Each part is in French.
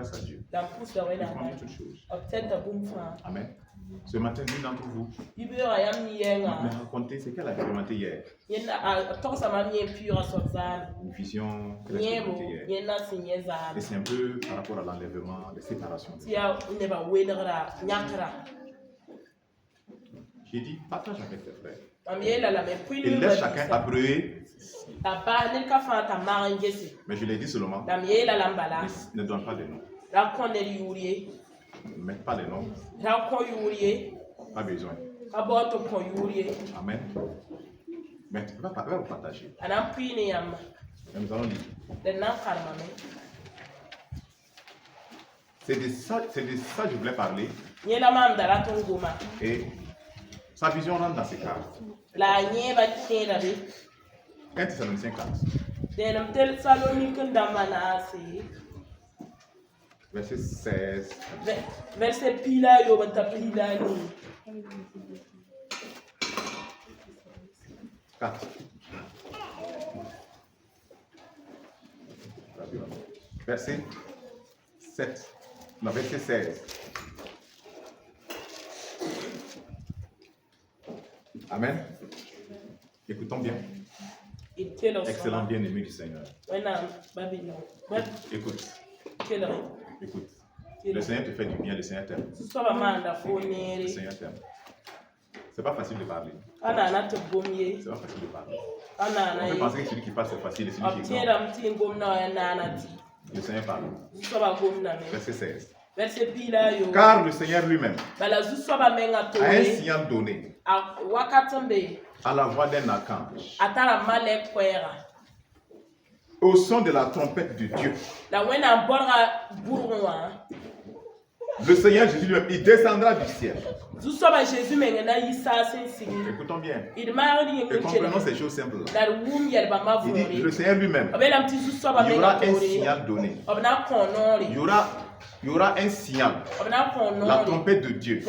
grâce à Dieu. Il conduit toutes choses. Amen. Ce matin, l'une d'entre vous m'a raconté ce qu'elle a expérimenté hier. Une vision qu'elle a expérimentée hier. Et c'est un peu par rapport à l'enlèvement, la séparation. J'ai dit, partage avec tes frères. Et laisse chacun approuver. Mais je l'ai dit seulement, ne donne pas de nom. Ne mets pas les noms. Pas besoin. Amen. Mais tu vas vous partager. Et nous allons lire. C'est de ça que je voulais parler. Et sa vision rentre dans ces cartes. 1 Thessaloniciens 4. Verset 16. Verset pila yo bata pila ni. 4. Verset 7. Non, verset 16. Amen. Écoutons bien. Excellent bien-aimé du Seigneur. Écoute. Écoute. Le Seigneur te fait du bien, le Seigneur t'aime. Le Seigneur t'aime. C'est pas facile de parler. C'est pas facile de parler. On peut penser que celui qui parle c'est facile et celui qui est le Seigneur parle. Verset 16. Car le Seigneur lui-même a un signal donné à la voix d'un archange, au son de la trompette de Dieu. Le Seigneur Jésus lui-même, il descendra du ciel. Écoutons bien. Et comprenons ces choses simples. Il dit, le Seigneur lui-même, il y aura un signal donné. Il y aura un signal, la trompette de Dieu,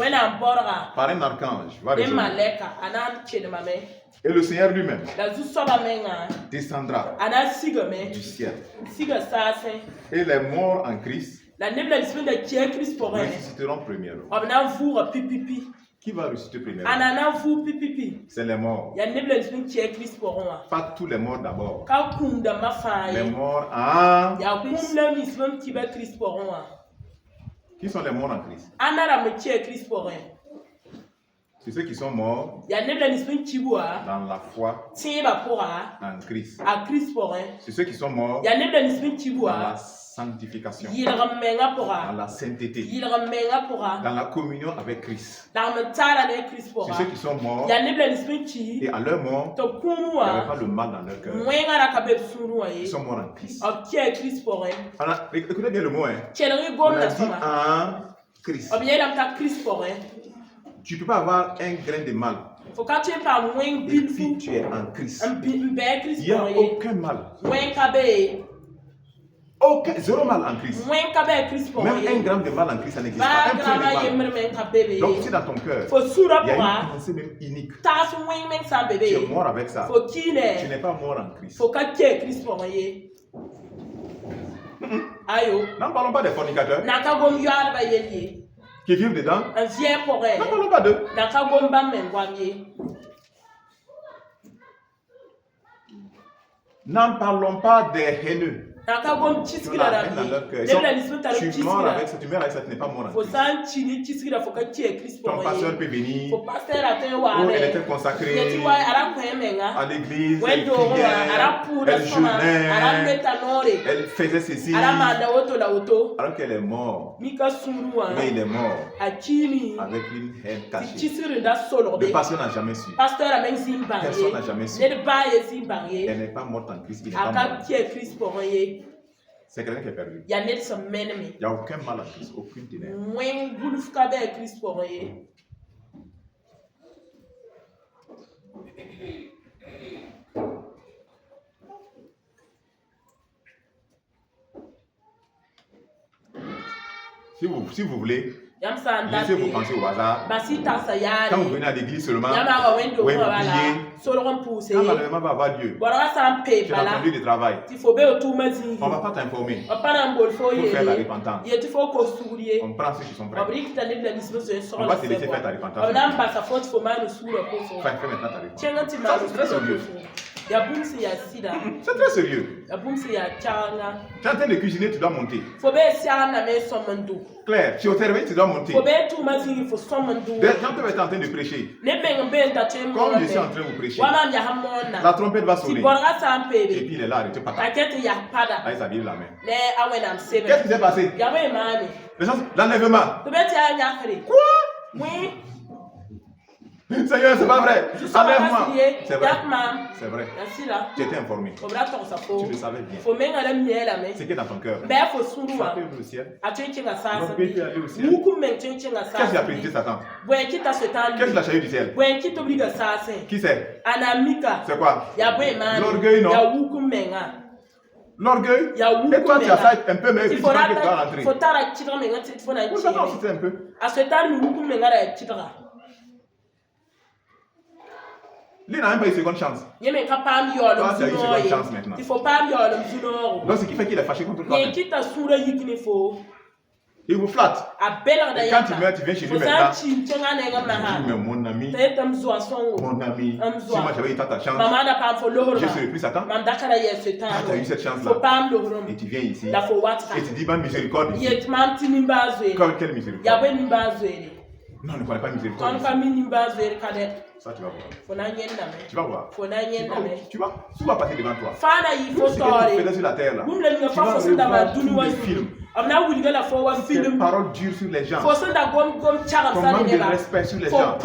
par un archange, va résonner. Et le Seigneur lui-même descendra du ciel. Et les morts en Christ ressusciteront premièrement. Qui va ressusciter premièrement? C'est les morts. Pas tous les morts d'abord. Les morts en Christ. Qui sont les morts en Christ? C'est ceux qui sont morts dans la foi en Christ. C'est ceux qui sont morts dans la sanctification, dans la sainteté, dans la communion avec Christ. C'est ceux qui sont morts et à leur mort, il n'y avait pas de mal dans leur cœur. Ils sont morts en Christ. Alors, écoutez bien le mot. On a dit en Christ. Tu ne peux pas avoir un grain de mal. Et puis tu es en Christ. Il n'y a aucun mal. Zéro mal en Christ. Même un gramme de mal en Christ, ça n'existe pas. Un point de mal. Donc c'est dans ton cœur. Il y a une pensée même unique. Tu es mort avec ça. Tu n'es pas mort en Christ. N'en parlons pas des fornicateurs qui vivent dedans. N'en parlons pas d'eux. N'en parlons pas des haineux. Tu meurs avec ça, tu meurs avec ça, tu n'es pas mort en Christ. Ton pasteur peut venir. Oh, elle était consacrée à l'église, elle priait, elle jeûnait, elle faisait ceci, alors qu'elle est morte. Mais il est mort avec une haine cachée. Le pasteur n'a jamais su. Personne n'a jamais su. Elle n'est pas morte en Christ, il n'est pas mort. C'est quelqu'un qui est perdu. Il n'y a aucun mal en Christ, aucune ténèbre. Si vous voulez, Laissez vous penser au hasard. Quand vous venez à l'église seulement, vous priez. Quand va avoir lieu. Tu as attendu le travail. On ne va pas t'informer. Pour faire la repentance. On prend ceux qui sont prêts. On va te laisser faire ta repentance. Fais maintenant ta repentance. C'est très sérieux. C'est très sérieux. Tu es en train de cuisiner, tu dois monter. Claire, tu es au travail, tu dois monter. Des gens peuvent être en train de prêcher. Comme je suis en train de vous prêcher, la trompette va sonner. Et puis il est là, arrêté pas. Là, il s'habille la main. Qu'est-ce qui s'est passé? L'enlèvement. Quoi? Oui. Seigneur, c'est pas vrai. Enlève-moi. C'est vrai. C'est vrai. Tu étais informé. Tu le savais bien. C'est qui est dans ton cœur? Tu as pu au ciel. Donc, tu es allé au ciel. Qu'est-ce qui a prédit Satan? Qu'est-ce qui l'a chahuté du ciel? Qui c'est? C'est quoi? L'orgueil, non? L'orgueil? Et toi, tu as ça un peu, mais tu sais pas que tu vas rentrer. Pour Satan aussi, c'est un peu. Lui n'a même pas eu seconde chance. Toi, tu as eu seconde chance maintenant. Donc, ce qui fait qu'il est fâché contre toi. Il vous flatte. Et quand tu meurs, tu viens chez lui maintenant. Tu dis, mais mon ami, si moi j'avais eu ta chance, je serais plus Satan. Ah, tu as eu cette chance-là. Et tu viens ici. Et tu dis, ma miséricorde ici. Quelle miséricorde? Non, on ne connaît pas miséricorde. Ça, tu vas voir. Tu vas voir. Tu vas passer devant toi. Tout ce que tu faisais sur la terre là. Tu vas revoir tous les films. Tes paroles dures sur les gens. Ton manque de respect sur les gens.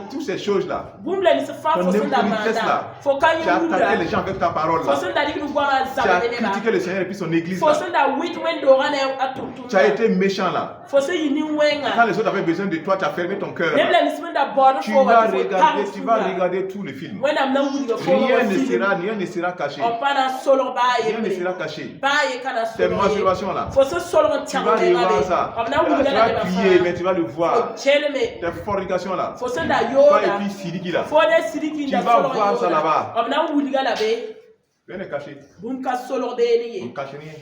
Toutes ces choses là. Ton impolitesse là. Tu as attaqué les gens avec ta parole là. Tu as critiqué le Seigneur et puis son église là. Tu as été méchant là. Quand les autres avaient besoin de toi, tu as fermé ton cœur. Tu vas regarder tous les films. Rien ne sera caché. Rien ne sera caché. Tes masturbations là. Tu vas revoir ça. Tu vas crier, mais tu vas le voir. Tes fornications là. Toi et puis Sidiki là. Tu vas voir ça là-bas. Rien n'est caché. On ne cache rien.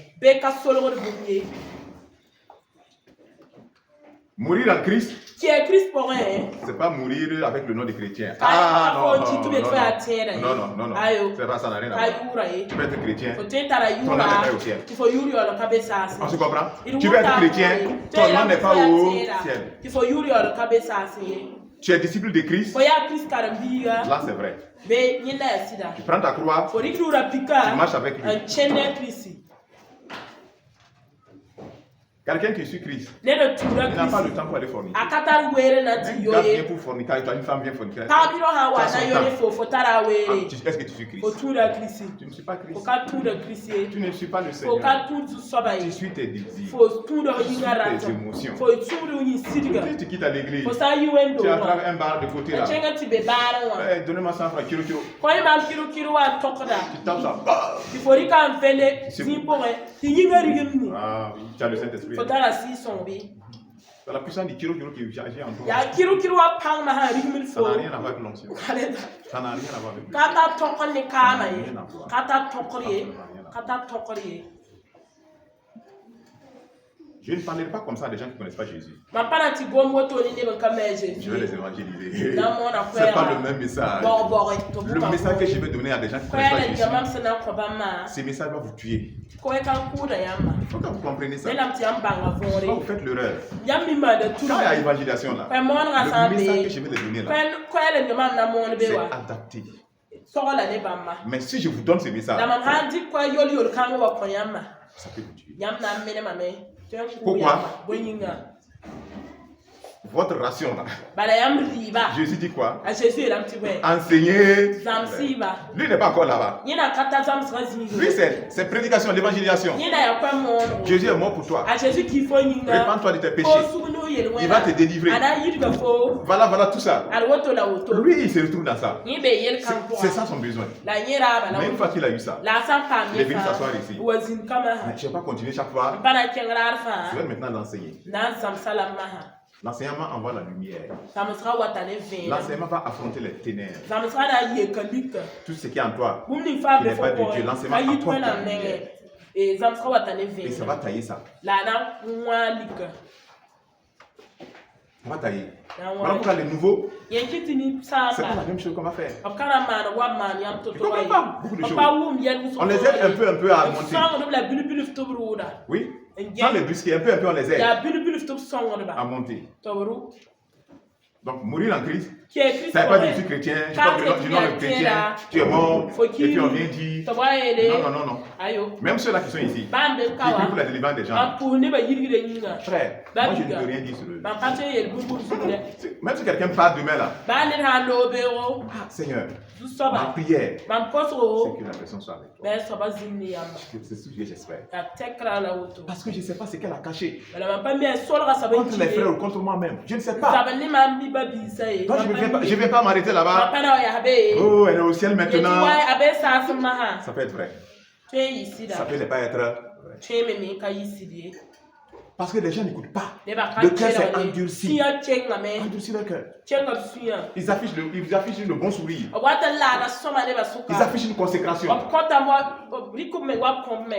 Mourir en Christ, c'est pas mourir avec le nom des chrétiens. Ah non, c'est pas ça, n'a rien à voir. Tu peux être chrétien, ton nom n'est pas au ciel. On se comprend? Tu peux être chrétien, ton nom n'est pas au ciel. Tu es disciple de Christ, là c'est vrai. Tu prends ta croix, tu marches avec lui. Quelqu'un qui suit Christ, il n'a pas le temps pour aller forniquer. Un gars vient pour forniquer, une femme vient forniquer. Est-ce que tu suis Christ? Tu ne suis pas Christ. Tu ne suis pas le Seigneur. Tu suis tes désirs. Tu suis tes émotions. Si tu quittes à l'église, tu attrapes un bar de côté là. Donnez-moi 100 francs, kilo. Tu tapes ça. Ah, tu as le Saint-Esprit. C'est la puissance du kilo qui agit en toi. Ça n'a rien à voir avec l'onction. Ça n'a rien à voir avec lui. Je ne parlerai pas comme ça à des gens qui ne connaissent pas Jésus. Je vais les évangéliser. Ce n'est pas le même message. Le message que je vais donner à des gens qui ne connaissent pas Jésus, ce message va vous tuer. Il faut que vous compreniez ça. Quand vous faites l'erreur, quand il y a l'évangélisation là, le message que je vais les donner là, c'est adapté. Mais si je vous donne ce message, ça peut vous tuer. Pourquoi? votre ration là. Jésus dit quoi? Enseigner. Lui n'est pas encore là-bas. Lui, c'est prédication, l'évangélisation. Jésus est mort pour toi. Répands-toi de tes péchés. Il va te délivrer. Voilà tout ça. Lui, il se retrouve dans ça. C'est ça son besoin. Mais une fois qu'il a eu ça, il est venu s'asseoir ici. Mais tu ne vas pas continuer chaque fois. Je vais maintenant l'enseigner. L'enseignement envoie la lumière. L'enseignement va affronter les ténèbres. Tout ce qui est en toi, qui n'est pas de Dieu, l'enseignement apporte la lumière. Et ça va tailler ça. On va tailler. Voilà pourquoi les nouveaux, c'est pas la même chose qu'on va faire. Tu ne comprends pas beaucoup de choses. On les aide un peu à monter. Oui. Sans les brusquer, un peu on les aide à monter. Donc, mourir en Christ, ça n'est pas du tout chrétien. Tu parles du nom de chrétien, tu es mort, et puis on vient dire. Non. Même ceux-là qui sont ici, qui prient pour la délivrance des gens. Frère, moi je ne peux rien dire sur eux. Même si quelqu'un parle demain là, Seigneur, ma prière, c'est que la personne soit avec toi. C'est ce que j'espère. Parce que je ne sais pas ce qu'elle a caché. Contre les frères ou contre moi-même. Je ne sais pas. Donc je ne vais pas m'arrêter là-bas. Oh, elle est au ciel maintenant. Ça peut être vrai. Ça peut ne pas être vrai. Parce que les gens n'écoutent pas. Le cœur s'est endurci. Endurci le cœur. Ils affichent le bon sourire. Ils affichent une consécration.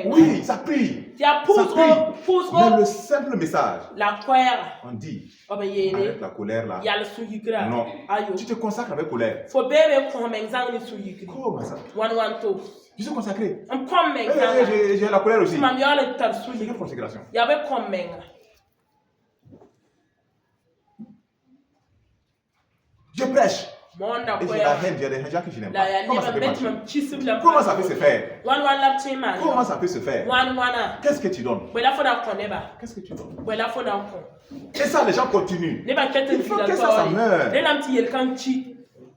Oui, ça prie. Mais le simple message, on dit, arrête la colère là. Non, tu te consacres avec colère. Comment ça? Je suis consacré. J'ai la colère aussi. C'est quelle consécration? Je prêche. Et j'ai la haine, j'ai des gens que je n'aime pas. Comment ça peut marcher? Comment ça peut se faire? Comment ça peut se faire? Qu'est-ce que tu donnes? Qu'est-ce que tu donnes? Et ça, les gens continuent. Il faut que ça meure.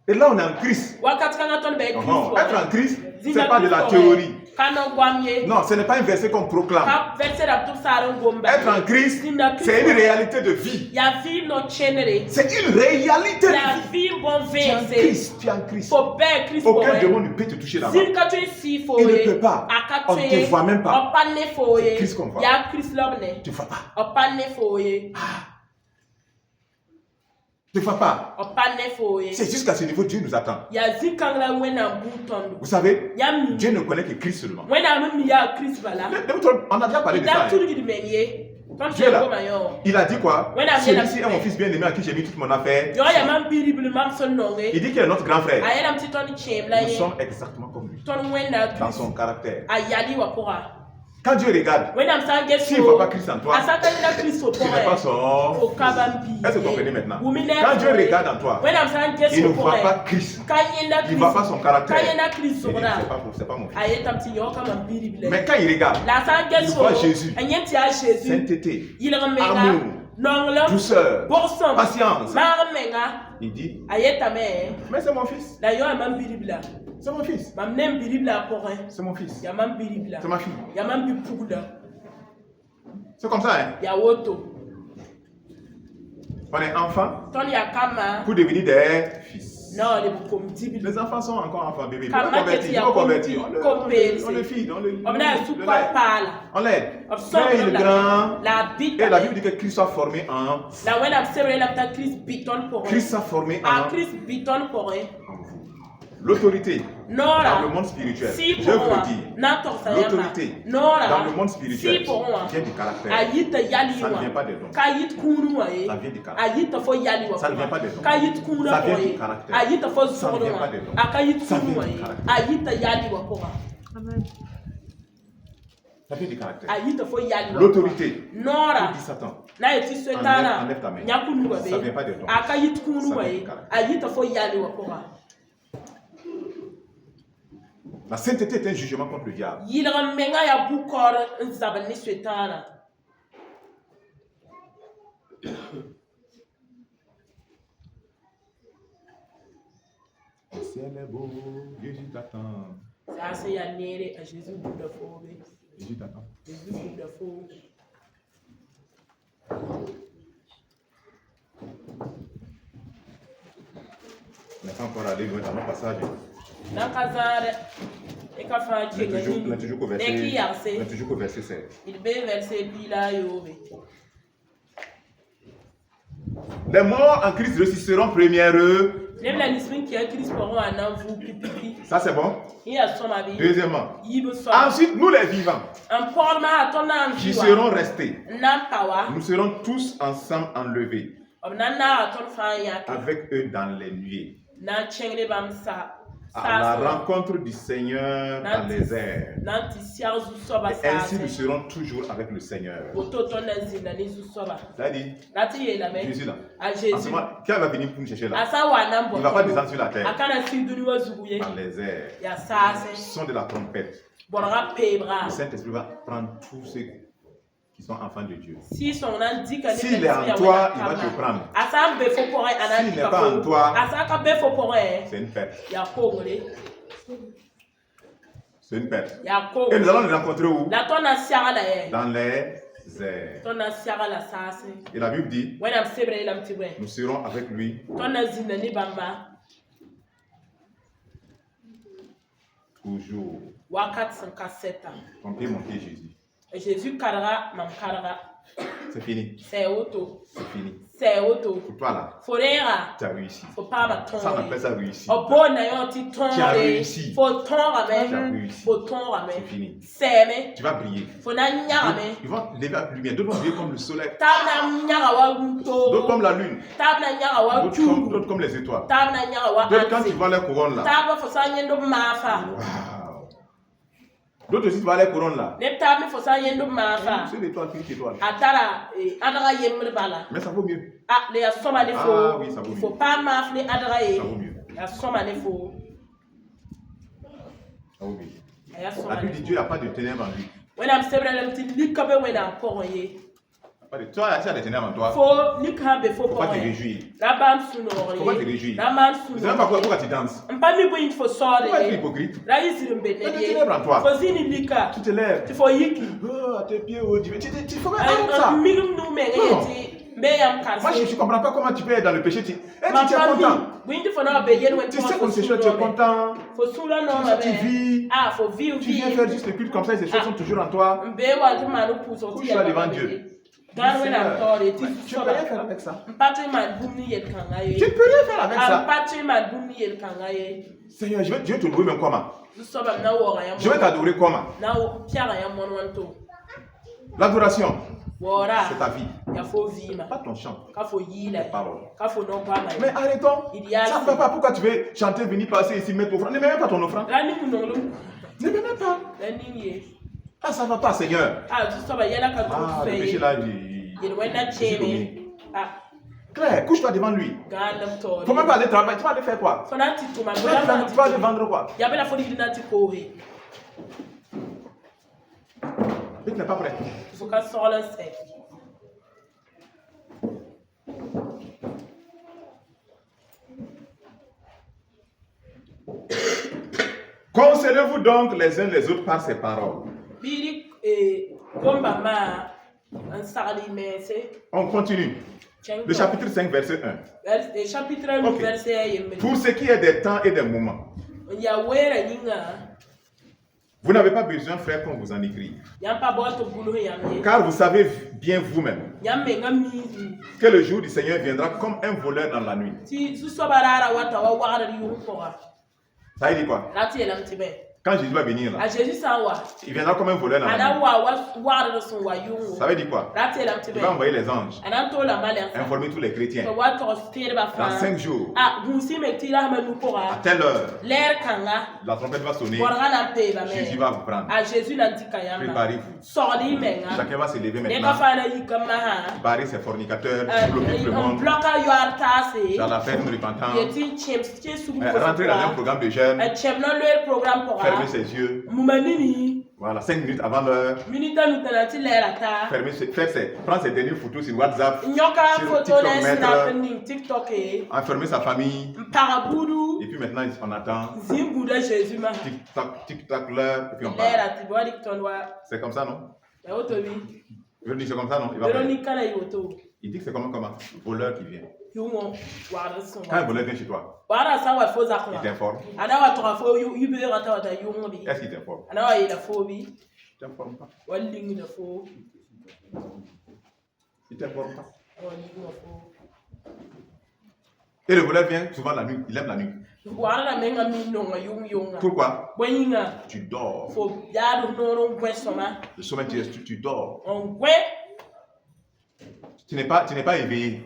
Et là, on est en Christ. Être en Christ, ce n'est pas de la théorie. Non, ce n'est pas un verset qu'on proclame. Être en Christ, c'est une réalité de vie. C'est une réalité de vie. Tu es en Christ. Aucun démon ne peut te toucher là-bas. Il ne peut pas. On ne te voit même pas. C'est Christ qu'on voit. Tu ne vois pas. Tu ne vois pas. C'est jusqu'à ce niveau Dieu nous attend. Vous savez, Dieu ne connaît que Christ seulement. On a déjà parlé de ça. Dieu là, il a dit quoi? Celui-ci est mon fils bien-aimé à qui j'ai mis toute mon affaire. Il dit qu'il est notre grand frère. Nous sommes exactement comme lui. Dans son caractère. Quand Dieu regarde, s'il ne voit pas Christ en toi, tu n'es pas son fils. Est-ce que vous comprenez maintenant? Quand Dieu regarde en toi, il ne voit pas Christ. Il ne voit pas son caractère. Il dit, c'est pas mon fils. Mais quand il regarde, il voit Jésus. Sainteté, amour, douceur, patience. Il dit, mais c'est mon fils. C'est mon fils. C'est mon fils. C'est ma fille. C'est comme ça, hein? On est enfant pour devenir des fils. Les enfants sont encore enfants, bébés. On convertit. On le feed, on l'aide. Mais il est grand. Et la Bible dit que Christ soit formé en. Christ soit formé en vous. L'autorité dans le monde spirituel, je veux le dire, l'autorité dans le monde spirituel vient du caractère. Ça ne vient pas des dons. Ça vient du caractère. Ça ne vient pas des dons. Ça vient du caractère. Ça ne vient pas des dons. Ça vient du caractère. Amen. Ça vient du caractère. L'autorité. Pour dit Satan. Enlève ta main. Ça ne vient pas des dons. Ça vient du caractère. La sainteté est un jugement contre le diable. Le ciel est beau, Jésus t'attend. Ça, c'est y a néré à Jésus bout de faux. Jésus t'attend. Jésus bout de faux. On n'est pas encore allé dans le passage. Dans Kazare, et qu'a fait On est toujours qu'au verset 16. Il bé verset Pila Yobe. Les morts en Christ ressusciteront premièreux. Ça c'est bon. Deuxièmement, ensuite nous les vivants qui serons restés, nous serons tous ensemble enlevés avec eux dans les nuées à la rencontre du Seigneur dans les airs. Et ainsi nous serons toujours avec le Seigneur. C'est-à-dire, Jésus là, en ce moment, qui va venir pour nous chercher là? Il ne va pas descendre sur la terre. Dans les airs, le son de la trompette. Le Saint-Esprit va prendre tous ceux qui sont enfants de Dieu. S'il est en toi, il va te prendre. S'il n'est pas en toi, c'est une perte. C'est une perte. Et nous allons nous rencontrer où? Dans les airs. Et la Bible dit, nous serons avec lui toujours. On peut monter Jésus. Jésus karga mam karga. C'est fini. C'est auto. C'est fini. C'est auto. Pour toi là. Forera. Tu as réussi. Faut pas m'attendre. Ça on appelle ça réussi. Au bon ayon ti ton. Tu as réussi. Faut ton ramène. Tu as réussi. Faut ton ramène. C'est fini. C'est mais. Tu vas briller. Faut na nyarame. Ils vont lever la lumière. D'autres vont briller comme le soleil. Tabna nyara wa gunto. D'autres comme la lune. Tabna nyara wa chungu. D'autres comme les étoiles. Tabna nyara wa. D'autres quand tu vois les couronnes là. Tabna faut ça yendo mafa. D'autres aussi, tu vas aller couronne là. C'est l'étoile qui étoile. Mais ça vaut mieux. Ah oui, ça vaut mieux. Il faut pas m'affler à ça vaut mieux. Ça vaut mieux. La Bible dit Dieu n'a pas de ténèbres en lui. Toi, tu as des ténèbres en toi. Faut pas te réjouir. Faut pas te réjouir. Tu sais même pas pourquoi tu danses. Pourquoi tu es hypocrite? Tu as des ténèbres en toi. Tu te lèves. Oh, à tes pieds, oh, tu faut pas faire ça. Non. Moi, je ne comprends pas comment tu peux être dans le péché. Tu es content. Tu sais comme ces choses, tu es content. Tu vis. Tu viens faire juste le culte comme ça et ces choses sont toujours en toi. Couche-toi devant Dieu. Tu ne peux rien faire avec ça. Tu ne peux rien faire avec ça. Seigneur, je vais te louer même comment? Je vais t'adorer comment? L'adoration, c'est ta vie. Pas ton chant. Tes paroles. Mais arrêtons. Ça ne va pas. Pourquoi tu veux chanter, venir passer ici, mettre offrande? Ne mets même pas ton offrande. Ne mets même pas. Ah, ça ne va pas, Seigneur. Le péché là, Claire, couche-toi devant lui. Faut même pas aller travailler. Tu vas aller faire quoi? Tu vas aller vendre quoi? Tu n'es pas prêt. Consolez-vous donc les uns les autres par ces paroles. On continue. Le chapitre 5, verset 1. Okay. Pour ce qui est des temps et des moments, vous n'avez pas besoin, frère, qu'on vous en écrive. Car vous savez bien vous-même que le jour du Seigneur viendra comme un voleur dans la nuit. Ça veut dire quoi? Quand Jésus va venir là, il viendra comme un voleur dans la nuit. Ça veut dire quoi? Il va envoyer les anges, informer tous les chrétiens. Dans 5 jours, à telle heure, la trompette va sonner. Jésus va vous prendre. Préparez-vous. Chacun va se lever maintenant. Barrer ses fornicateurs, bloquer tout le monde. Dans la fête repentante. Rentrer dans un programme de jeûne. Fermer ses yeux. Voilà, 5 minutes avant l'heure. Prendre ses dernières photos sur WhatsApp, sur TikTok, enfermer sa famille. Et puis maintenant, on attend. TikTok, l'heure, et puis on parle. C'est comme ça, non? Véronique, c'est comme ça, non? Il dit que c'est comment? Voleur qui vient. Quand un voleur vient chez toi, il t'informe. Est-ce qu'il t'informe? Il t'informe pas. Il t'informe pas. Et le voleur vient souvent la nuit. Il aime la nuit. Pourquoi? Tu dors. Le sommeil, tu dors. Tu n'es pas éveillé.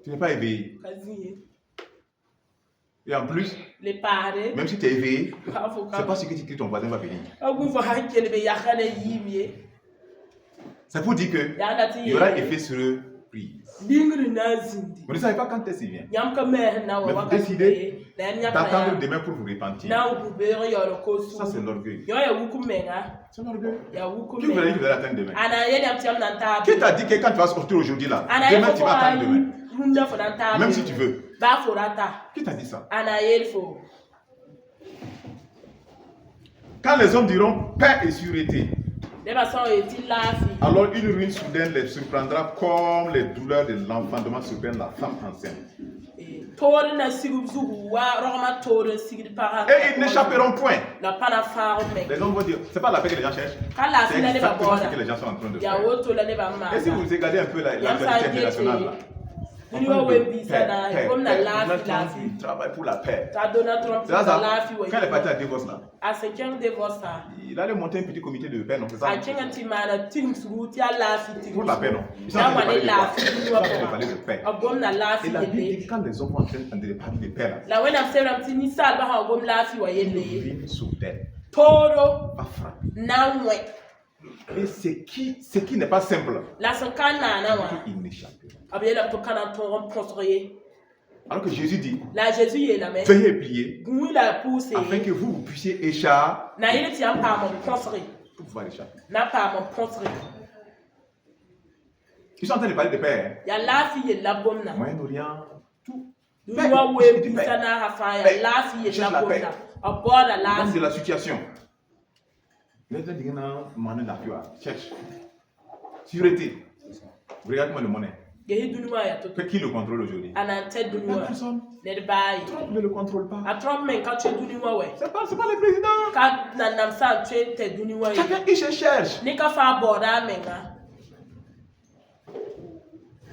Tu n'es pas éveillé. Et en plus, même si tu es éveillé, c'est pas ce que ton voisin va venir. C'est pour dire qu'il y aura effet surprise. Vous ne savez pas quand est-ce qu'il vient. Mais vous décidez d'attendre demain pour vous repentir. Ça, c'est l'orgueil. C'est l'orgueil. Qui vous a dit que vous allez attendre demain? Qui t'a dit que quand tu vas sortir aujourd'hui là, demain tu vas attendre demain? Même si tu veux. Qui t'a dit ça? Quand les hommes diront paix et sûreté, alors une ruine soudaine les surprendra comme les douleurs de l'enfantement surprennent la femme enceinte. Et ils n'échapperont point. Les hommes vont dire, c'est pas la paix que les gens cherchent. C'est exactement ce que les gens sont en train de faire. Et si vous regardez un peu l'actualité internationale là, il travaille pour la paix. C'est ça. Quand il est parti à Davos là, il allait monter un petit comité de paix, non? C'est ça? Pour la paix, non? Ils sont en train de parler de paix. Et la Bible dit que quand les hommes sont en train de parler de paix là, une ruine soudaine va frapper. Et ce qui n'est pas simple, il n'échappe pas. Alors que Jésus dit, veuillez et prier afin que vous puissiez échapper pour pouvoir échapper. Ils sont en train de parler de paix. Moyen-Orient, tout. Paix. Cherche la paix. Même de la situation. Cherche. Sûreté. Regarde-moi le monnaie. Qui le contrôle aujourd'hui? Personne. Trump ne le contrôle pas. C'est pas le président. Chacun il se cherche.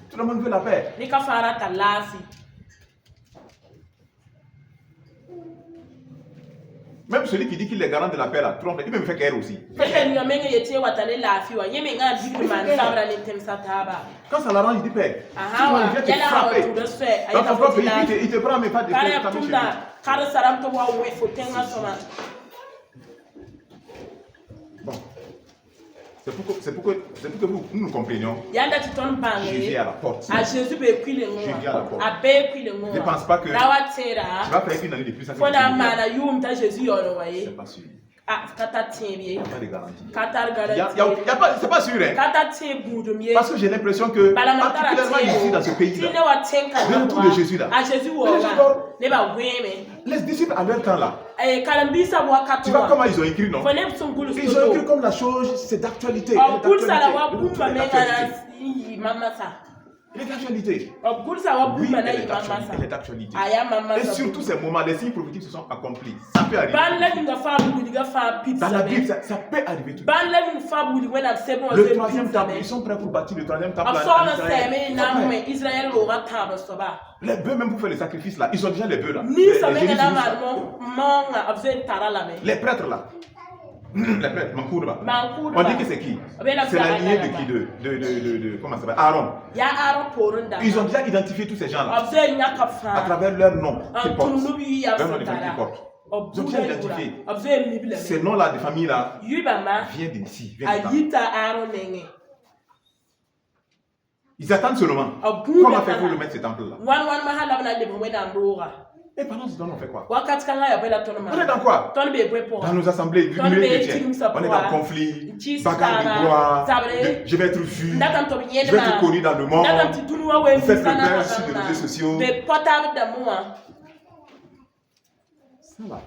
Tout le monde veut la paix. Même celui qui dit qu'il est garant de la paix, là, Trump, il peut me faire guerre aussi. Quand ça l'arrange, il dit paix. Il vient te frapper. Dans ton propre pays, il te prend, mais pas de paix. Bon. C'est pour que nous comprenions. Jésus est à la porte. Jésus est à la porte. Ne pense pas que tu vas faire une année de plus. C'est pas sûr. Il n'y a pas de garantie. C'est pas sûr. Hein? Parce que j'ai l'impression que, particulièrement ici dans ce pays-là, le retour de Jésus là, les disciples à leur temps là, tu vois comment ils ont écrit, non? Ils ont écrit comme la chose, c'est d'actualité. Il est d'actualité. Oui, elle est d'actualité. Et sur tous ces moments, les signes prophétiques se sont accomplis. Ça peut arriver. Dans la Bible, ça peut arriver tout. Le troisième temple, ils sont prêts pour bâtir le troisième temple. Les bœufs, même pour faire les sacrifices là, ils ont déjà les bœufs là. Les prêtres là. Les prêtres, Mankourba. On dit que c'est qui? C'est la lignée de qui? De comment ça s'appelle? Aaron. Ils ont déjà identifié tous ces gens-là à travers leur nom qu'ils portent. Leur nom de famille qu'ils portent. Ils ont déjà identifié. Ces noms-là de famille-là viennent d'ici. Ils attendent seulement. Comment faire pour le mettre ce temple-là? Et pendant ce temps, on fait quoi? On est dans quoi? Dans nos assemblées, du milieu chrétien. On est dans le conflit, bagarre de gloire, je vais être vu, je vais être connu dans le monde. Vous faites le plein sur les réseaux sociaux. Ça va.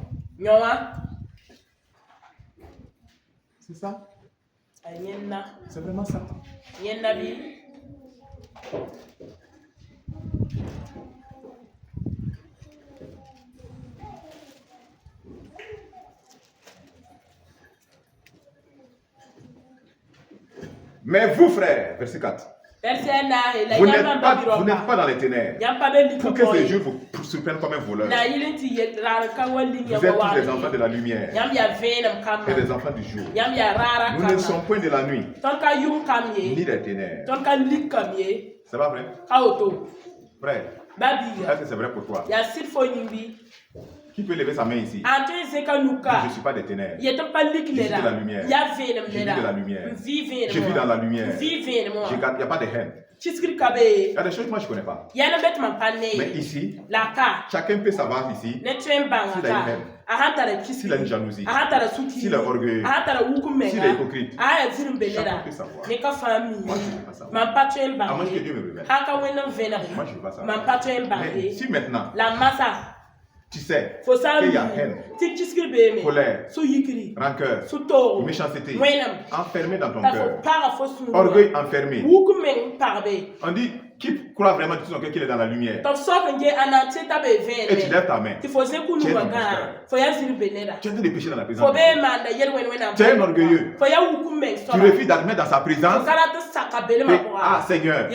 C'est ça? C'est vraiment ça. Mais vous, frères, verset 4, vous n'êtes pas dans les ténèbres pour que ces jours vous surprennent comme un voleur. Vous êtes tous les enfants de la lumière et des enfants du jour. Nous ne sommes point de la nuit, ni des ténèbres. C'est pas vrai? Frère, est-ce que c'est vrai pour toi? Qui peut lever sa main ici? Je ne suis pas des ténèbres. Je suis de la lumière. Je vis de la lumière. Je vis dans la lumière. Il n'y a pas de haine. Il y a des choses que moi je ne connais pas. Mais ici, chacun peut savoir ici s'il a une haine, s'il a une jalousie, s'il est orgueilleux, s'il est hypocrite. Chacun peut savoir. Moi je ne veux pas savoir. À moins que Dieu me révèle. Moi je ne veux pas savoir. Mais si maintenant, tu sais qu'il y a haine, colère, rancœur, méchanceté enfermée dans ton cœur, orgueil enfermé. On dit, qui croit vraiment de tout son cœur qu'il est dans la lumière? Et tu lèves ta main. Tu es dans ton cœur. Tu es dans des péchés dans la présence de Dieu. Tu es un orgueilleux. Tu refuses d'admettre dans sa présence. Ah Seigneur,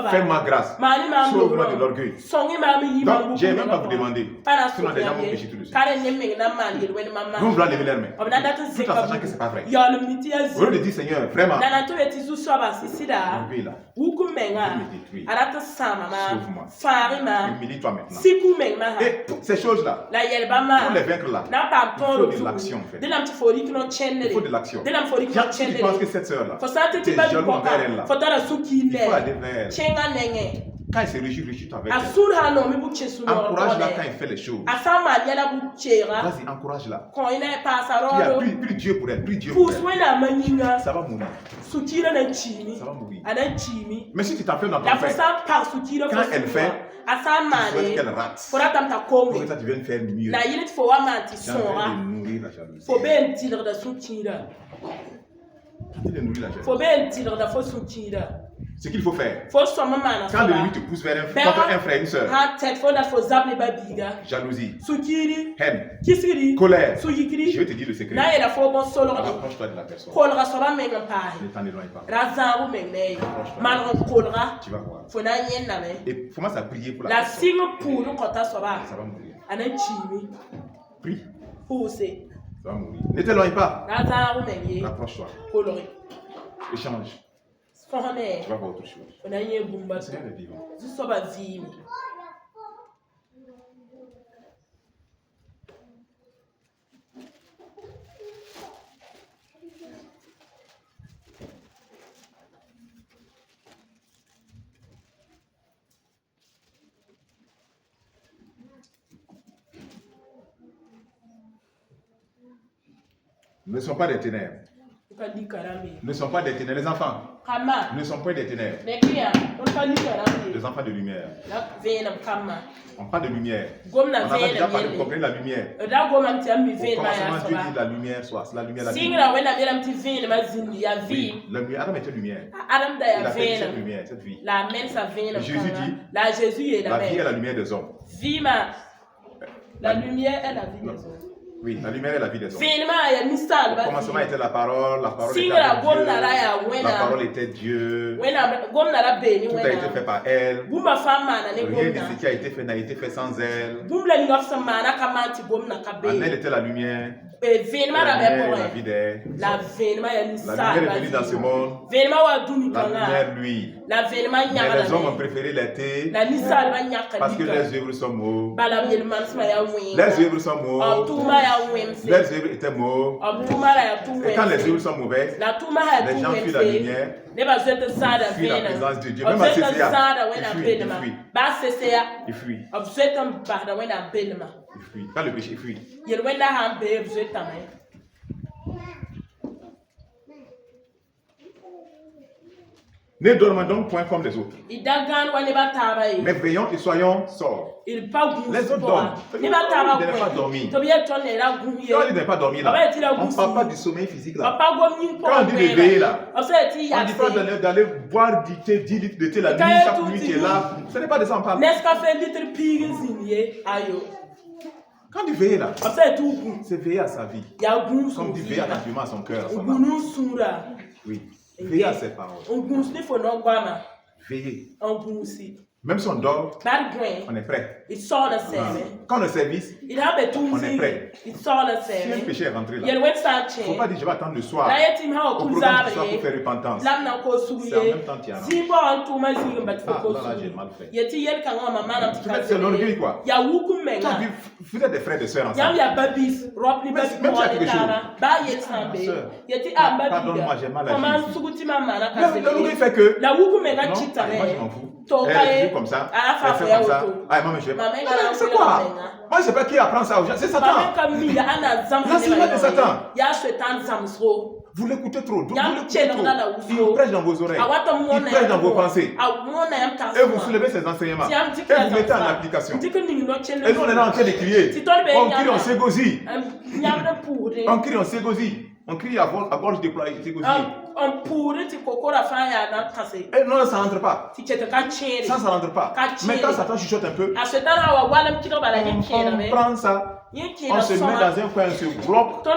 fais-moi grâce. Sauve-moi de l'orgueil. Donc, je n'ai même pas vous demander. Sinon, les gens vont pécher tout de suite. Nous, on doit lever leurs mains. Tout en sachant que ce n'est pas vrai. Au lieu de dire Seigneur, vraiment, l'orgueil là, détruire. Sauve-moi. Humilie-toi maintenant. Et ces choses-là, pour les vaincre là, il faut de l'action en fait. Il faut de l'action. Si tu penses que cette sœur-là, tu es jaloux envers elle là, il faut aller vers elle. Quand elle se réjouit avec elle. Encourage-la quand elle fait les choses. Vas-y, encourage-la. Plus Dieu pour elle, plus Dieu pour elle. Ça va mourir. Ça va mourir. Mais si tu t'enfermes dans ton frère, quand elle fait, tu souhaites qu'elle rate. Pour que ça devienne faire mieux. Tu es en train de nourrir la jalousie. Tu es en train de nourrir la jalousie. Ce qu'il faut faire, quand l'ennemi te pousse vers contre un frère et une soeur, jalousie, haine, colère, je vais te dire le secret. Approche-toi de la personne. Ne t'en éloigne pas. Tu vas voir. Et commence à prier pour la personne. Ça va mourir. Prie. Ça va mourir. Ne t'éloigne pas. Approche-toi. Échange. Tu vas voir autre chose. C'est le vivant. Nous ne sommes pas des ténèbres. Nous ne sommes pas des ténèbres. Les enfants ne sont pas des ténèbres. Les enfants de lumière. On parle de lumière. On a déjà parlé de comprendre la lumière. Au commencement, Dieu dit la lumière soit. La lumière, la lumière. Oui, la lumière. Adam était lumière. Il a fait cette lumière, cette vie. Jésus dit la vie est la lumière des hommes. La lumière est la vie des hommes. Oui, la lumière est la vie des hommes. Au commencement était la parole était avec Dieu, la parole était Dieu. Tout a été fait par elle. Rien de ce qui a été fait n'a été fait sans elle. En elle était la lumière. La lumière est la vie d'elle. La lumière est venue dans ce monde. La lumière, lui. Mais les hommes ont préféré l'été parce que les œuvres sont mauvaises. Les œuvres sont mauvaises. yeux étaient mauves. Et quand les yeux sont mauvais, les gens fuient la lumière, fuient la présence de Dieu. Même à CCA, il fuit. Il fuit. Quand le péché fuit. Ne dormons donc point comme les autres. Mais veillons et soyons sobres. Les autres dorment. Ils ne pas dormir. Quand ils ne pas dormir là, on ne parle pas du sommeil physique là. Quand on dit de veiller là, on ne dit pas d'aller boire 10 litres de thé la nuit, chaque nuit tu es là. Ce n'est pas de ça on parle. Quand tu veilles là, c'est veiller à sa vie. Comme tu veilles attentivement à son cœur, à son âme. Oui. Veillez à ses paroles. Veillez. Même si on dort, on est prêt. Quand le service, on est prêt. Si un péché est rentré là, il ne faut pas dire je vais attendre le soir au programme du soir pour faire repentance. C'est en même temps qu'il y a là j'ai mal fait. C'est l'orgueil quoi. Vous êtes des frères et des sœurs ensemble. Même s'il y a quelque chose. Pardonne-moi, j'ai mal agi. L'orgueil fait que non, moi je m'en fous. Elle comme ça, elle fait comme ça. Ah, maman, je vais pas. C'est quoi? Moi, je ne sais pas qui apprend ça aux gens. C'est Satan. L'enseignement de Satan. Vous l'écoutez trop. Vous l'écoutez trop. Il prêche dans vos oreilles. Il prêche dans vos pensées. Et vous soulevez ces enseignements. Et vous mettez en application. Et nous, on est là en train de crier. On crie, on s'égosille. On crie, on s'égosille. On crie à gorge déployée, s'égosille. Et non, ça rentre pas. Ça rentre pas. Mais quand Satan chuchote un peu, on prend ça, on se met dans un coin, on se bloque,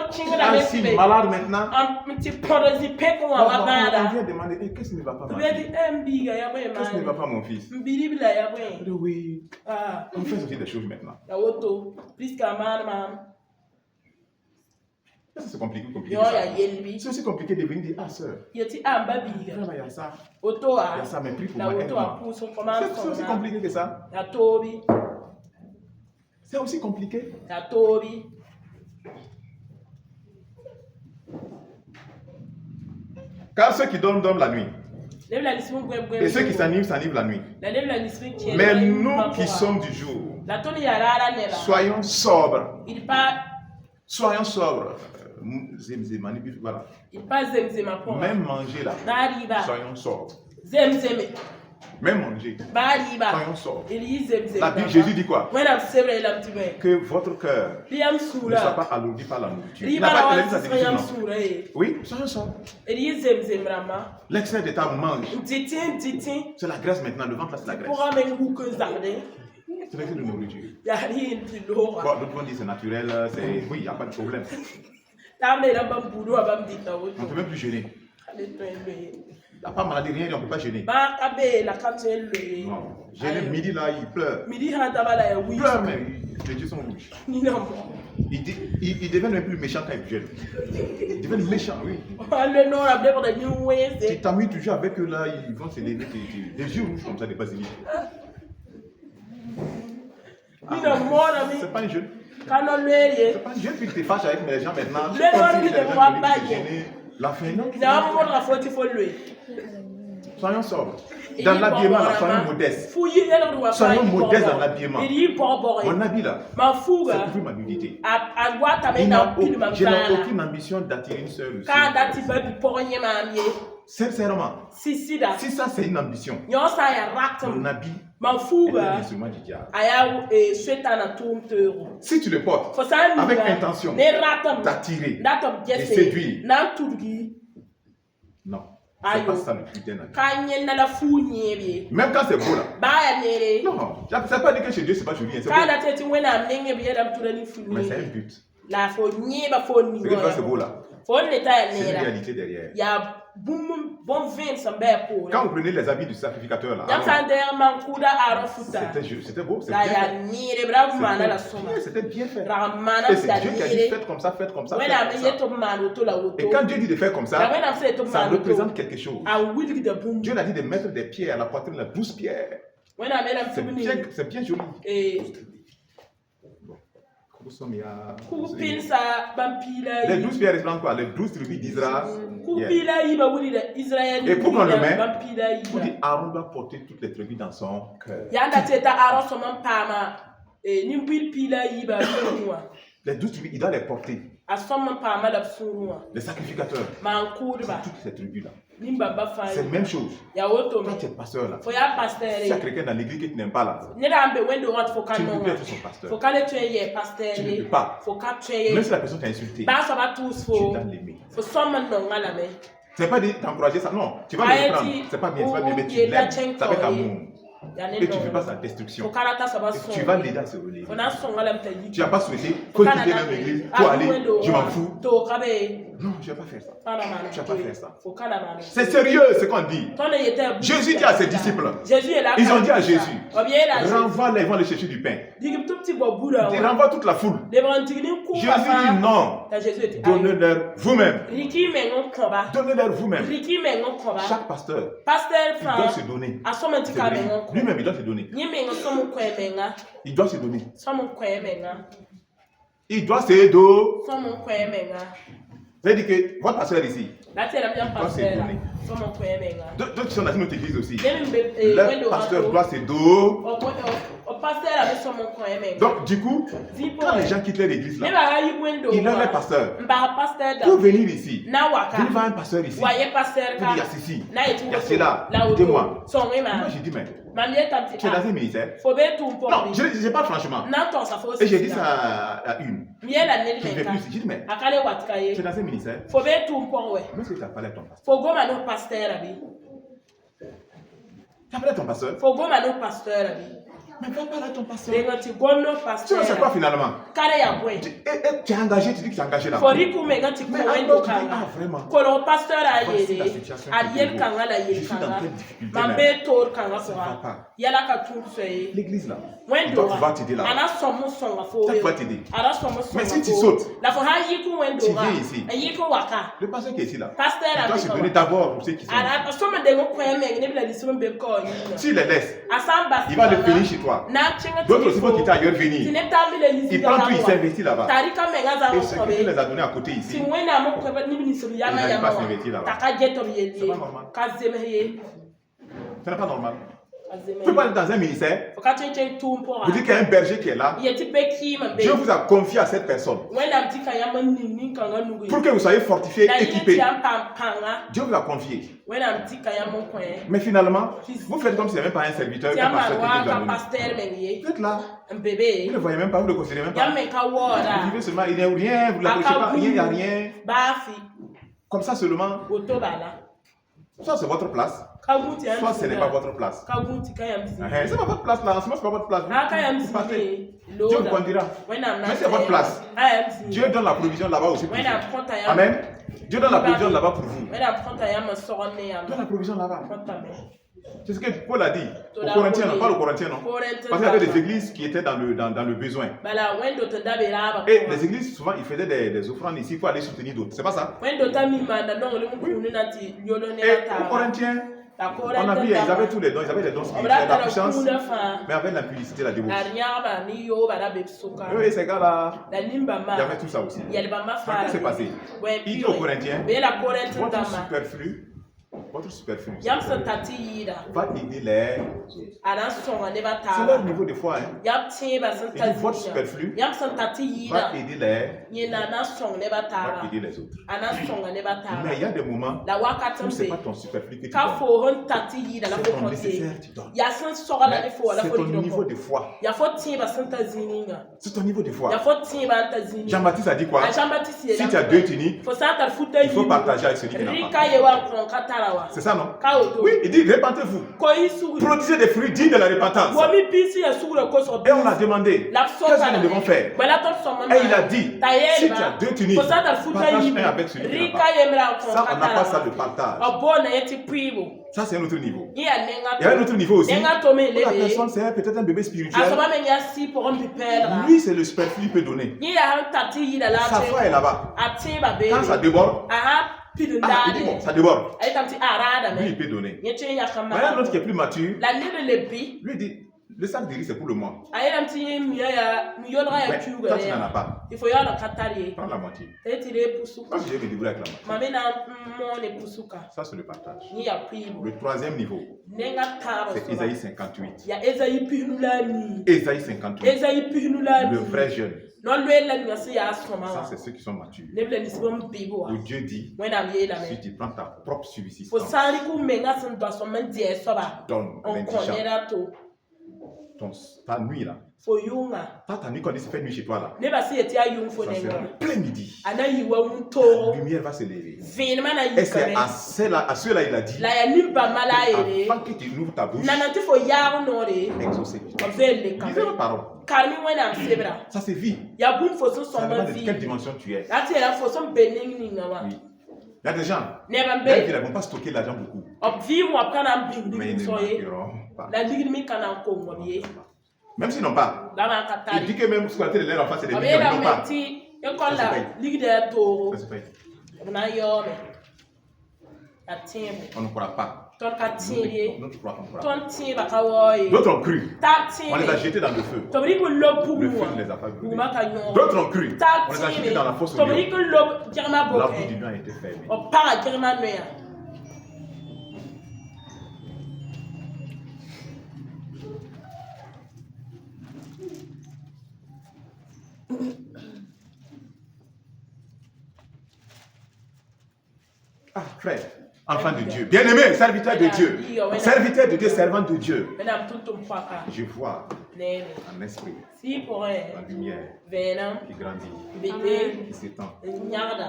ainsi malade maintenant. On vient demander, qu'est-ce qui ne va pas, ma fille? Qu'est-ce qui ne va pas, mon fils? Oui, on fait aussi des choses maintenant. C'est compliqué. C'est aussi compliqué de venir dire, ah sœur, il y a ça, mais prie pour moi, aide-moi. C'est aussi compliqué que ça. C'est aussi compliqué. Car ceux qui dorment la nuit. Et ceux qui s'animent la nuit. Mais nous qui sommes du jour, soyons sobres. Soyons sobres. Voilà. Même manger là, soyons sobres. Même manger, soyons sobres. La Bible, Jésus dit quoi? Que votre cœur ne soit pas alourdi par la nourriture. Il n'a pas dit ça, oui, soyons sobres. L'extrait de ta mange. C'est la graisse maintenant, le ventre là c'est la graisse. C'est l'extrait de nourriture. Bon, d'autres vont dire c'est naturel, oui, il n'y a pas de problème. On ne peut même plus jeûner. Il n'y a pas maladie, rien, on ne peut pas jeûner. Non. Jeûner midi là, il pleure. Il pleure même, les yeux sont rouges. Il devient même plus méchant quand il jeûne. Il devient méchant, oui. Tu t'amuses toujours avec eux là, ils vont se lever, les yeux rouges comme ça, des basiliques. C'est pas un jeûne. C'est pas un jeûne, puis tu te fâches avec les gens maintenant. La fin, non. Soyons sobres. Dans l'habillement, soyons modestes. Soyons modestes dans l'habillement. Mon habit là, c'est pour ma nudité. Je n'ai aucune ambition d'attirer une seule. Sincèrement, si ça c'est une ambition, mon habit est un instrument du diable. Si tu le portes avec intention d'attirer, de séduire, non. C'est pas ça le critère naturel. Même quand c'est beau là. Non, c'est pas dit que chez Dieu c'est pas joli. Mais c'est un but. C'est que c'est beau là. C'est une réalité derrière. Quand vous prenez les habits du sacrificateur là, c'était beau, c'était bien fait. Et c'est Dieu qui a dit faites comme ça, faites comme ça. Et quand Dieu dit de faire comme ça, ça représente quelque chose. Dieu a dit de mettre des pierres à la poitrine, la 12 pierres. C'est bien joli. Où sommes ya? Kupinsa bampila. Les 12 pierres représentent quoi? Les 12 tribus d'Israël. Kupila iba wuli de Israël. Et pour qu'on le met, bampila iba. pour dire Aaron doit porter toutes les tribus dans son cœur. Yanda teta Aaron soman pama. Nimbil pila iba sunwa. Les 12 tribus, il doit les porter. Asoman pama la sunwa. Les sacrificateurs. Mankurba. Toutes ces tribus-là. C'est la même chose. Toi, tu es pasteur là. Si il y a quelqu'un dans l'église que tu n'aimes pas là, tu ne peux plus être son pasteur. Tu ne peux pas. Même si la personne t'a insulté, tu dois l'aimer. Ce n'est pas d'encourager ça. Non, tu vas le reprendre. Ce n'est pas bien, mais tu l'aimes. C'est avec amour. Et tu ne veux pas sa destruction. Tu vas l'aider à se relever. Tu n'as pas souhaité, faut quitter même l'église pour aller, je m'en fous. Non, je ne vais pas faire ça. Tu ne vas pas faire ça. C'est sérieux ce qu'on dit. Jésus dit à ses disciples, ils ont dit à Jésus, renvoie-les, ils vont aller chercher du pain. Il renvoie toute la foule. Jésus dit non, donnez-leur vous-même. Donnez-leur vous-même. Chaque pasteur, il doit se donner. Lui-même, il doit se donner. Il doit se donner. Il doit se donner. C'est-à-dire que votre pasteur ici doit se donner. D'autres qui sont dans notre église aussi, leur pasteur doit se donner. Donc, du coup, quand les gens quittent l'église là, ils ont leur pasteur. Pour venir ici, venir voir un pasteur ici. Pour dire, il y a ceci, il y a cela, dis-moi. Moi, j'ai dit, mais tu es dans un ministère. Non, je parle franchement. Et j'ai dit ça à une. Je ne vais plus. J'ai dit, mais tu es dans un ministère. Mais est-ce que tu as parlé à ton pasteur? Tu as parlé à ton pasteur? Mais va parler à ton pasteur. Tu ne sais pas finalement. Tu es engagé, tu dis que tu es engagé là-bas. Mais alors tu dis, ah vraiment. Voici la situation je suis dans quelle difficulté même. Ça ne va pas. L'église là, toi tu vas t'aider là. Ça tu vas t'aider. Mais si tu sautes, tu viens ici. Le pasteur qui est ici là, il doit se donner d'abord pour ceux qui sont ici. S'il les laisse, il va le finir chez toi. D'autres aussi vont quitter ailleurs venir. Il prend tout, il s'investit là-bas. Et ceux qui les a donnés à côté ici, il n'arrive pas à s'investir là-bas. C'est pas normal. Ce n'est pas normal. Vous pouvez pas être dans un ministère, vous dites qu'il y a un berger qui est là. Dieu vous a confié à cette personne pour que vous soyez fortifiés, équipés. Dieu vous a confié. Mais finalement, vous faites comme si ce n'est même pas un serviteur, un pasteur qui vous a donné. Vous êtes là. Vous ne le voyez même pas, vous ne le considérez même pas. Vous vivez seulement, il n'y a rien, vous ne l'approchez pas, il n'y a rien. Comme ça seulement. Soit c'est votre place, soit ce n'est pas votre place. C'est pas votre place là, en ce moment c'est pas votre place. Vous partez. Dieu vous conduira. Mais c'est votre place. Dieu donne la provision là-bas aussi pour vous. Amen. Dieu donne la provision là-bas pour vous. Donne la provision là-bas. C'est ce que Paul a dit aux Corinthiens, non, pas aux Corinthiens, non. Parce qu'il y avait des églises qui étaient dans le besoin. Et les églises, souvent, ils faisaient des offrandes ici pour aller soutenir d'autres. C'est pas ça? Oui. Et aux Corinthiens, on a vu, ils avaient tous les dons, ils avaient les dons spirituels, la puissance, mais avec la publicité, la débauche. Oui, ces gars-là, il y avait tout ça aussi. Qu'est-ce qui s'est passé? Il dit aux Corinthiens, votre superflu va aider les autres. C'est leur niveau de foi. Hein. Il dit votre superflu va aider les autres. Mais il y a des moments où ce n'est pas ton superflu que tu donnes. C'est ton nécessaire que tu donnes. C'est ton niveau de foi. C'est ton niveau de foi. Jean-Baptiste a dit quoi? Si tu as 2 tuniques, il faut partager avec celui qui n'a pas. C'est ça, non? Oui, il dit répentez-vous. Produisez des fruits dignes de la repentance. Et on a demandé qu'est-ce que nous devons faire. Et il a dit si tu as 2 tuniques, partage un avec celui qui n'a pas. Ça, on n'a pas ça de partage. Ça, c'est un autre niveau. Il y a un autre niveau aussi. La personne, c'est peut-être un bébé spirituel. Lui, c'est le superflu qu'il peut donner. Sa foi est là-bas. Quand ça déborde, il dit bon, ça déborde. Lui, il peut donner. Mais il y a un autre qui est plus mature. Lui dit Le sac de riz, c'est pour le mois. Mais toi, tu n'en as pas. Il faut y aller en Prends la moitié. Moi, je vais me débrouiller avec la moitié. Ça, c'est le partage. Le troisième niveau, c'est Ésaïe 58. Ésaïe 58. Le vrai jeune. Ça, c'est ceux qui sont matures. Où Dieu dit, si tu prends ta propre subsistance, donne ta nuit là. Ta nuit, quand il se fait nuit chez toi là, ça sera plein midi. La lumière va se lever. Et c'est à ceux-là il a dit, avant que tu ouvres ta bouche, exaucer. Lisez la parole. Ça c'est vie. Ça dépend de quelle dimension tu es. Oui. Il y a des gens, ils ne vont pas stocker l'argent beaucoup. Mais ils ne manqueront pas. Même s'ils n'ont pas, il dit que même squatter les enfants, c'est des millions, ils n'ont pas. Ça se paye. On ne croit pas. D'autres ont cru. On les a jetés dans le feu. Le feu ne les a pas brûlés. D'autres ont cru. On les a jetés dans la fosse au lion. La bouche du lion a été fermée. Ah, frère, enfant de Dieu, bien-aimé, serviteur de Dieu, serviteur de Dieu, servant de Dieu. Je vois en esprit la lumière qui grandit, qui s'étend,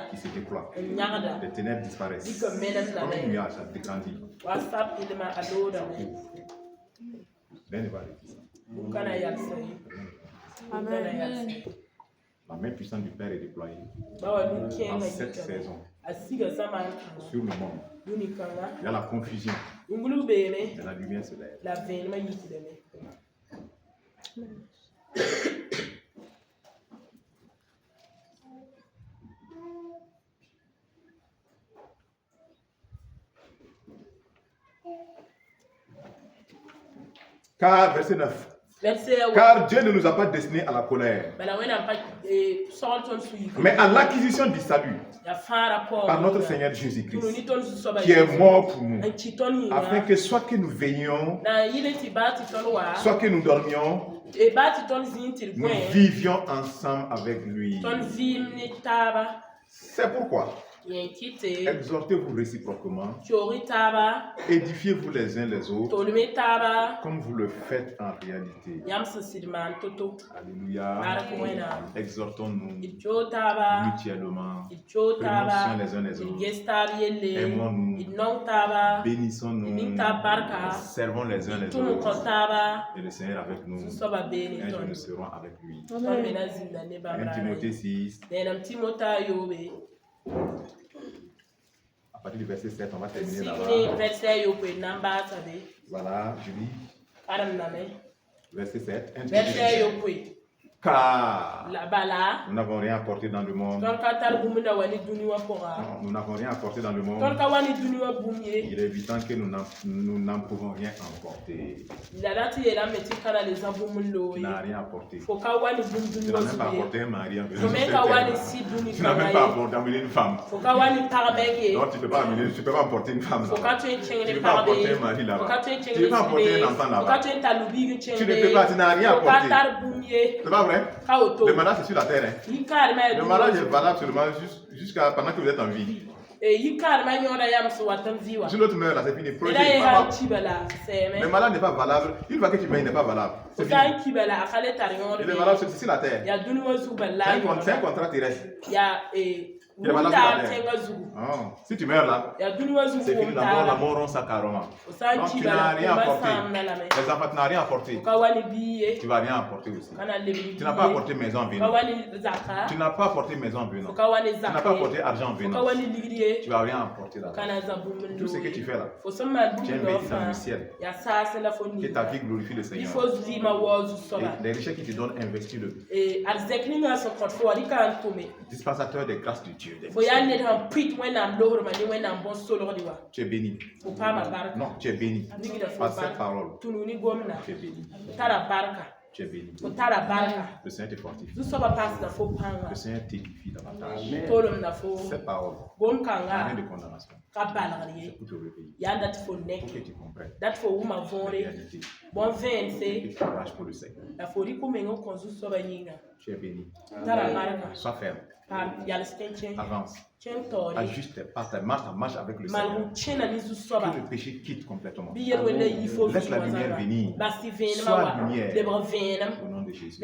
qui se déploie. Les ténèbres disparaissent. Comme une nuage, ça dégrandit. Rien ne va arrêter ça. Amen. La main puissante du Père est déployée en cette saison sur le monde. Il y a la confusion. Et la lumière se lève. Car, verset 9. Car Dieu ne nous a pas destinés à la colère, mais à l'acquisition du salut par notre Seigneur Jésus-Christ, qui est mort pour nous, afin que soit que nous veillions, soit que nous dormions, nous vivions ensemble avec lui. C'est pourquoi exhortez-vous réciproquement, édifiez-vous les uns les autres, comme vous le faites en réalité. Alléluia. Exhortons-nous mutuellement, prenons soin les uns les autres, aimons-nous, bénissons-nous, servons les uns les autres, et le Seigneur avec nous, un jour nous serons avec lui. 1 Timothée 6. À partir du verset 7, on va terminer là-bas. Voilà, je lis. Verset 7. Car nous n'avons rien apporté dans le monde. Nous n'avons rien apporté dans le monde. Il est évident que nous n'en pouvons rien emporter. Tu n'as rien apporté. Tu n'as même pas apporté un mari. Tu n'as même pas amené une femme. Non, tu ne peux pas emporter une femme là-bas. Tu ne peux pas apporter un mari là-bas. Tu ne peux pas apporter un enfant là-bas. Tu ne peux pas, tu n'as rien apporté. C'est pas vrai? Le mariage c'est sur la terre. Hein. Le mariage est valable seulement jusqu'à pendant que vous êtes en vie. Si l'autre meurt là, c'est fini. Le mariage n'est pas valable. Une fois que tu meurs, il n'est pas valable. C'est fini. Il est valable sur la terre. C'est un contrat terrestre. Il est valable sur la terre. Oh. Si tu meurs là, c'est fini. La mort on s'accaroma. Donc tu n'as rien apporté. Les enfants, tu n'as rien apporté. Tu ne vas rien apporter aussi. Tu n'as pas apporté maison en venant. Tu n'as pas apporté maison en venant. Tu n'as pas apporté argent en venant. Tu ne vas rien apporter là. Tout ce que tu fais là, tu es investi dans le ciel. Que ta vie glorifie le Seigneur. Et les richesses qui te donnent, investis-le. Dispensateur des grâces de Dieu. Faut y aller dans pit when I'm low, mais when I'm bon solo de wa. Tu es béni. Faut pas ma barque. Non, tu es béni. Par cette parole. Tu nous ni gomna. Tu es béni. Tara barka. Tu es béni. Tara barka. Le Seigneur te fortifie. Nous sommes pas na faut pas. Le Seigneur t'édifie davantage. Tolom na faut. Cette parole. Gom kanga. Rien de condamnation. C'est pour te réveiller. Yanda te faut nek. Pour que tu comprennes. Dat faut uma vore. Bon vence. Et tu courage pour le Seigneur. La folie comme un konzu soba yinga. Tu es béni. Tara barka. Sois ferme. Avance. Ajuste pas ta marche avec le Seigneur. Que le péché quitte complètement. Laisse la lumière venir. Sois lumière. Au nom de Jésus.